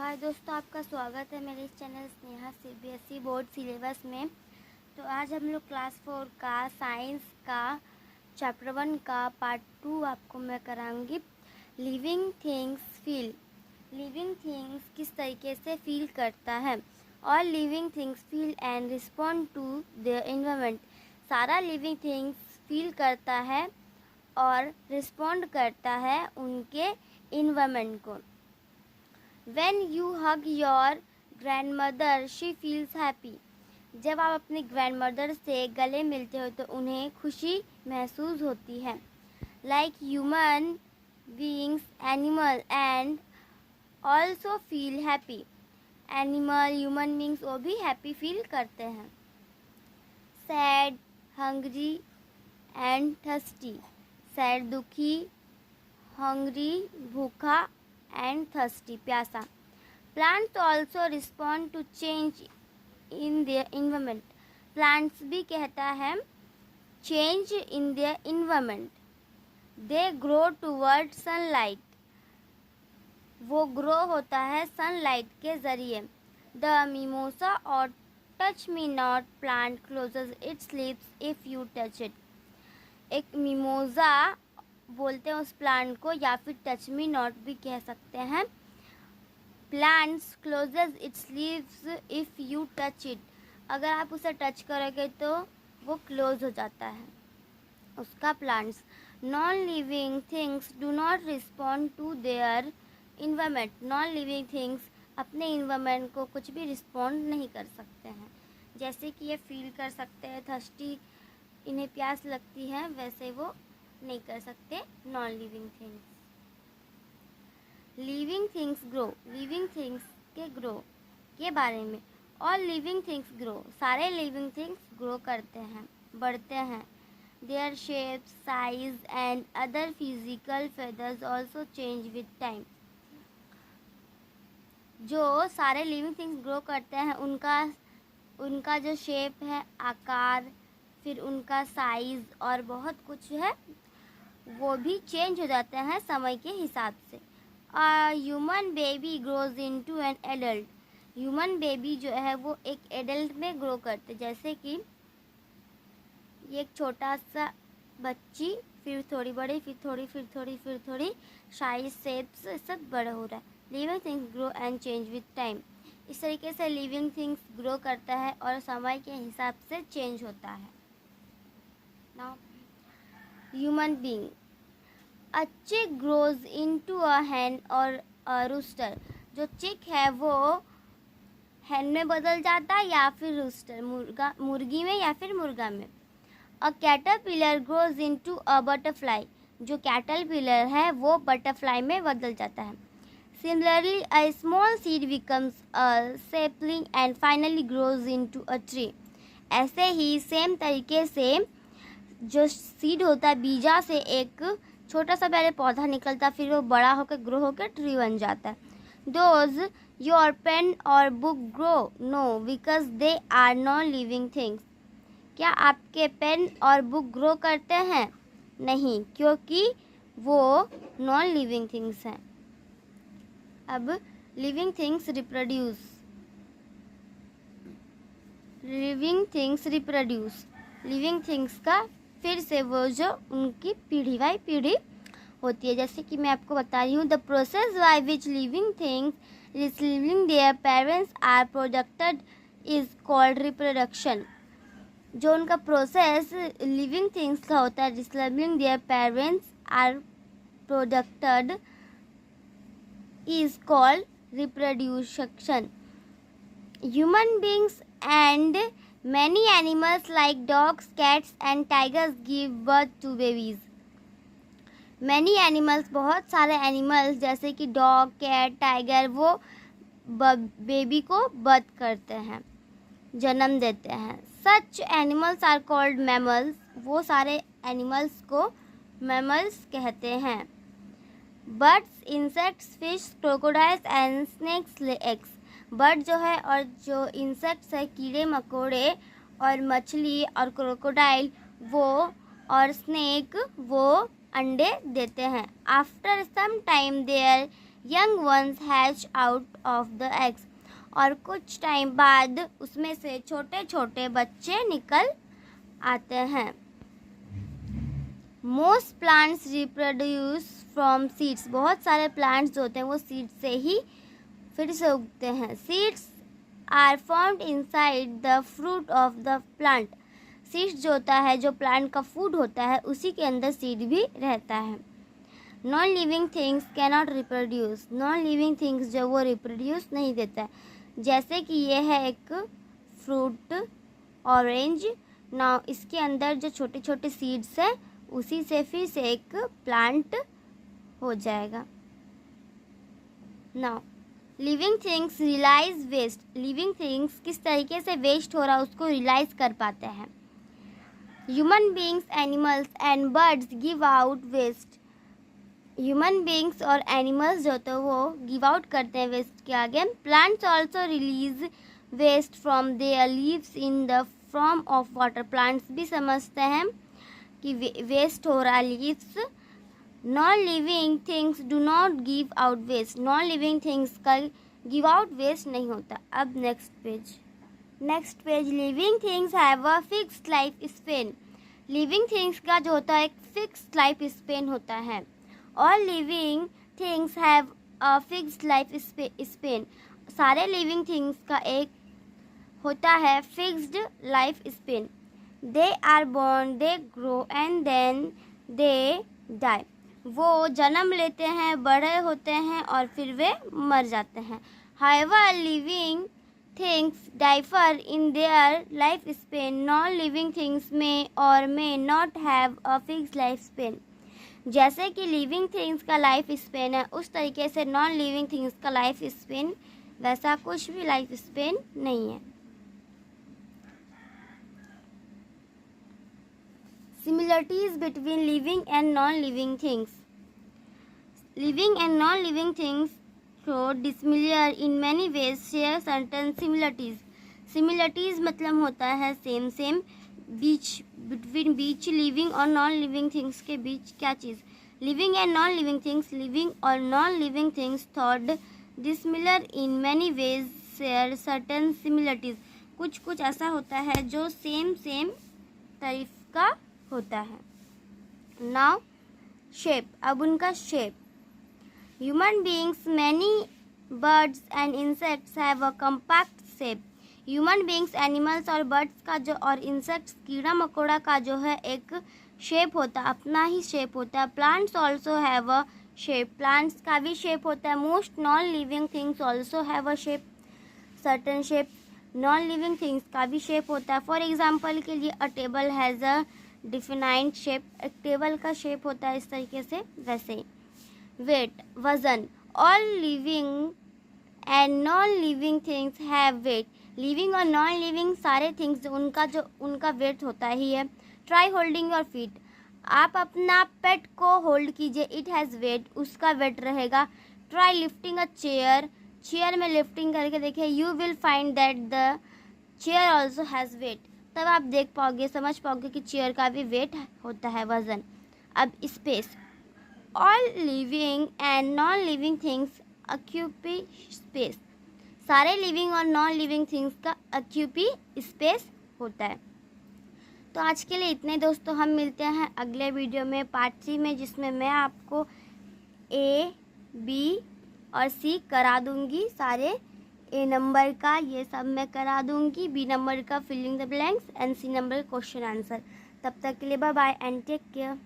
हाय दोस्तों, आपका स्वागत है मेरे इस channel Sneha CBSE board syllabus में। तो आज हम लोग क्लास 4 का साइंस का चैप्टर 1 का पार्ट 2 आपको मैं कराऊंगी। Living things feel. Living things किस तरीके से फील करता है। और living things feel and respond to their environment. सारा लिविंग थिंग्स फील करता है और रिस्पॉन्ड करता है उनके एनवायरनमेंट को। When you hug your grandmother, she feels happy. जब आप अपनी ग्रैंडमदर से गले मिलते हो तो उन्हें खुशी महसूस होती है। Like human beings, animal and also feel happy. Animal, human beings वो भी happy feel करते हैं। Sad, hungry and thirsty. Sad दुखी, hungry भूखा and thirsty प्यासा। Plants also respond to change in their environment. Plants भी कहता है change in their environment. They grow towards sunlight. वो grow होता है sunlight के ज़रिए। The mimosa or touch me not plant closes its leaves if you touch it. एक मिमोजा बोलते हैं उस प्लांट को, या फिर टच मी नॉट भी कह सकते हैं। Plants closes its leaves if you touch it. अगर आप उसे टच करोगे तो वो क्लोज हो जाता है उसका plants. Non living things do not respond to their environment. Non living things अपने इन्वायरमेंट को कुछ भी रिस्पॉन्ड नहीं कर सकते हैं। जैसे कि ये फील कर सकते हैं थर्स्टी, इन्हें प्यास लगती है, वैसे वो नहीं कर सकते non living things. Living things grow. Living things के ग्रो के बारे में। All living things grow. सारे लिविंग थिंग्स ग्रो करते हैं, बढ़ते हैं। Their shape, size and other physical feathers also change with time. जो सारे लिविंग थिंग्स ग्रो करते हैं उनका जो शेप है, आकार, फिर उनका साइज और बहुत कुछ है, वो भी चेंज हो जाते हैं समय के हिसाब से। Human baby grows into an adult. Human baby जो है वो एक एडल्ट में ग्रो करते, जैसे कि ये एक छोटा सा बच्ची, फिर थोड़ी बड़ी, फिर थोड़ी साइज शेप्स सब बड़ा हो रहा है। Living things grow and change with time. इस तरीके से लिविंग थिंग्स ग्रो करता है और समय के हिसाब से चेंज होता है। Now human being. अ चिक ग्रोज इनटू अ hen और अ रूस्टर। जो चिक है वो hen में बदल जाता है या फिर रूस्टर, मुर्गी में या फिर मुर्गा में। A caterpillar grows into a butterfly. जो कैटरपिलर है वो बटरफ्लाई में बदल जाता है। Similarly a small seed becomes a sapling and finally grows into a tree. ऐसे ही सेम तरीके से जो सीड होता है, बीजा से एक छोटा सा पहले पौधा निकलता, फिर वो बड़ा होकर ग्रो होकर ट्री बन जाता है। दोज योर पेन और book grow? No, because they are non living things. क्या आपके पेन और बुक ग्रो करते हैं? नहीं, क्योंकि वो नॉन लिविंग थिंग्स हैं। अब living things reproduce. Living things reproduce. Living things का फिर से वो जो उनकी पीढ़ी बाई पीढ़ी होती है, जैसे कि मैं आपको बता रही हूँ। The process by which living things receiving their parents are produced is called reproduction. जो उनका प्रोसेस लिविंग थिंग्स का होता है, receiving their parents are produced is called reproduction. Human beings and many animals like dogs, cats and tigers give birth to babies. Many animals, बहुत सारे animals जैसे कि dog, cat, tiger, वो baby को birth करते हैं, जन्म देते हैं। Such animals are called mammals. वो सारे एनिमल्स को मैमल्स कहते हैं। Birds, insects, fish, crocodiles and snakes lay eggs. Bird जो है और जो इंसेक्ट्स है, कीड़े मकोड़े और मछली और क्रोकोडाइल वो और स्नेक वो अंडे देते हैं। After some time their young ones hatch out of the eggs, और कुछ टाइम बाद उसमें से छोटे छोटे बच्चे निकल आते हैं। Most plants reproduce from seeds, बहुत सारे प्लांट्स होते हैं वो सीड से ही फिर से उगते हैं। Seeds are formed inside the fruit of the plant, seeds जो होता है, जो प्लांट का फूड होता है, उसी के अंदर सीड भी रहता है। Non living things cannot reproduce, non living things जो वो रिप्रोड्यूस नहीं देता है, जैसे कि ये है एक फ्रूट ऑरेंज। नाउ इसके अंदर जो छोटे छोटे सीड्स हैं उसी से फिर से एक प्लांट हो जाएगा। Now living things realise waste, living things किस तरीके से वेस्ट हो रहा है उसको रियलाइज कर पाते हैं। Human beings, animals and birds give out waste, human beings और एनिमल्स जो होते हैं वो गिव आउट करते हैं वेस्ट के आगे। Plants also release waste from their leaves in the form of water, plants भी समझते हैं कि वेस्ट हो रहा है leaves. Non living things do not give out waste, non living things का गिव आउट वेस्ट नहीं होता। अब next page living things have a fixed life span, living things का जो होता है एक फिक्स्ड लाइफ स्पेन होता है। All living things have a fixed life span, सारे लिविंग थिंग्स का एक होता है fixed life span. They are born, they grow and then they die, वो जन्म लेते हैं, बड़े होते हैं और फिर वे मर जाते हैं। However living things differ in their life span, non living things में और may not have a fixed life span, जैसे कि लिविंग थिंग्स का लाइफ स्पेन है उस तरीके से नॉन लिविंग थिंग्स का लाइफ स्पेन वैसा कुछ भी लाइफ स्पेन नहीं है। Similarities between living and non-living things. Living and non-living things, though dissimilar in many ways, share certain similarities. Similarities मतलब होता है सेम सेम, between living और non-living things के बीच क्या चीज़। Living and non-living things, living और non-living things thought dissimilar in many ways share certain similarities. कुछ कुछ ऐसा होता है जो सेम तारीफ का होता है। नाउ शेप, अब उनका shape. Human beings, many birds and insects have a compact shape, human beings, animals और बर्ड्स का जो और इंसेक्ट्स कीड़ा मकोड़ा का जो है एक शेप होता है, अपना ही शेप होता है। Plants also have a shape, plants का भी शेप होता है। Most non living things also have a shape, certain shape, non living things का भी शेप होता है। फॉर एग्जाम्पल के लिए a table has a defined shape, एक टेबल का शेप होता है इस तरीके से, वैसे ही। वेट, वजन, all living and non living things have weight, living और नॉन लिविंग सारे थिंग्स उनका वेट होता ही है। ट्राई होल्डिंग योर फीट, आप अपना पेट को होल्ड कीजिए, इट हैज़ वेट, उसका वेट रहेगा। ट्राई लिफ्टिंग अ चेयर, चेयर में लिफ्टिंग करके देखिए, you will find that the chair also has wait, तब आप देख पाओगे, समझ पाओगे कि चेयर का भी वेट होता है, वजन। अब space, all living and non living things occupy space, सारे लिविंग और नॉन लिविंग थिंग्स का ऑक्यूपी स्पेस होता है। तो आज के लिए इतने दोस्तों, हम मिलते हैं अगले वीडियो में पार्ट 3 में, जिसमें मैं आपको A, B और C करा दूंगी, सारे A नंबर का ये सब मैं करा दूंगी, B नंबर का filling the blanks and C number question answer. तब तक के लिए bye bye and take care.